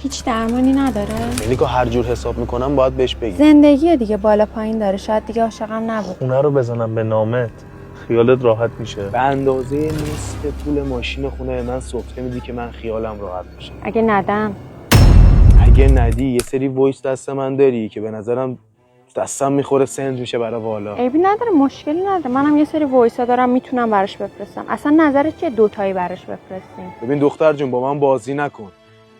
هیچ درمانی نداره؟ ملیکا هر جور حساب میکنم باید بهش بگی. زندگی دیگه بالا پایین داره، شاید دیگه عاشقم نبود. خونه رو بزنم به نامت، خیالت راحت میشه. به اندازه نصف پول ماشین خونه من سفته میدی که من خیالم راحت بشه. اگه ندم؟ اگه ندی یه سری وایس دست من داری که به نظرم دستم میخوره سنج میشه برای والا. عیبی نداره، مشکلی نداره. منم یه سری وایسا دارم میتونم براش بفرستم. اصلا نظرت چیه دوتایی براش بفرستیم؟ ببین دختر جون با من بازی نکن.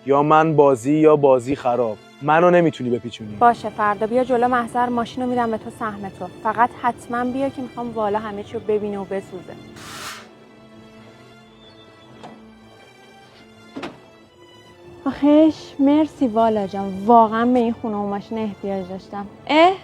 یا من بازی یا بازی خراب. منو نمیتونی بپیچونی. باشه فردا بیا جلو محضر، ماشینو میدم به تو، سهم تو. فقط حتما بیا که میخوام والا همه چی رو ببینه و بسوزه. آخیش مرسی والا جان، واقعا به این خونه و ماشین احتیاج داشتم.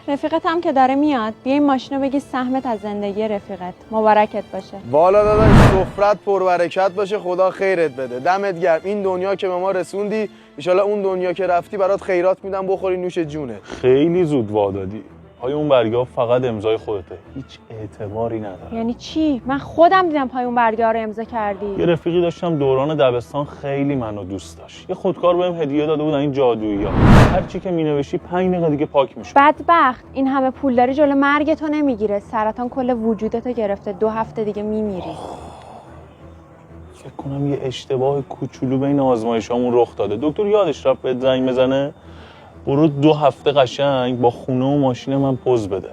رفیقت هم که داره میاد، بیا این ماشین رو بگی سهمت از زندگی رفیقت. مبارکت باشه. والا داداش سفرت پربرکت باشه، خدا خیرت بده. دمت گرم. این دنیا که به ما رسوندی، ان شاءالله اون دنیا که رفتی برات خیرات میدم بخوری نوش جونه. خیلی زود وا دادی. پای اون برگه فقط امضای خودته، هیچ اعتباری نداره. یعنی چی؟ من خودم دیدم پای اون برگه ها رو امضا کردی. یه رفیقی داشتم دوران دبستان خیلی منو دوست داشت. یه خودکار بهم هدیه داده بود این جادویی‌ها. هر چی که مینوشتی 5 دقیقه دیگه پاک میشد. بدبخت، این همه پول داری جلو مرگ تو نمیگیره. سرطان کل وجودتو گرفته، 2 هفته دیگه میمیری. فکر کنم یه اشتباه کوچولو بین آزمایشامون رخ داده. دکتر یادش رفت بهت زنگ بزنه؟ برو 2 هفته قشنگ با خونه و ماشین من پوز بده.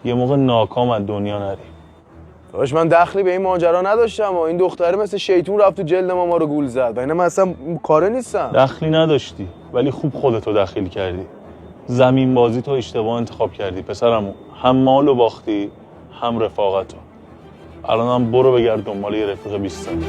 یه موقع ناکام از دنیا نری. داش من دخلی به این ماجرا نداشتم و این دختره مثل شیطون رفت تو جلد ما رو گول زد. و اینا من اصلا کاره نیستم. دخلی نداشتی ولی خوب خودتو دخیل کردی. زمین بازی تو اشتباه انتخاب کردی پسرمو. هم مالو باختی هم رفاقتو. الانم برو بگرد دنبال یه رفیق 20 ساله.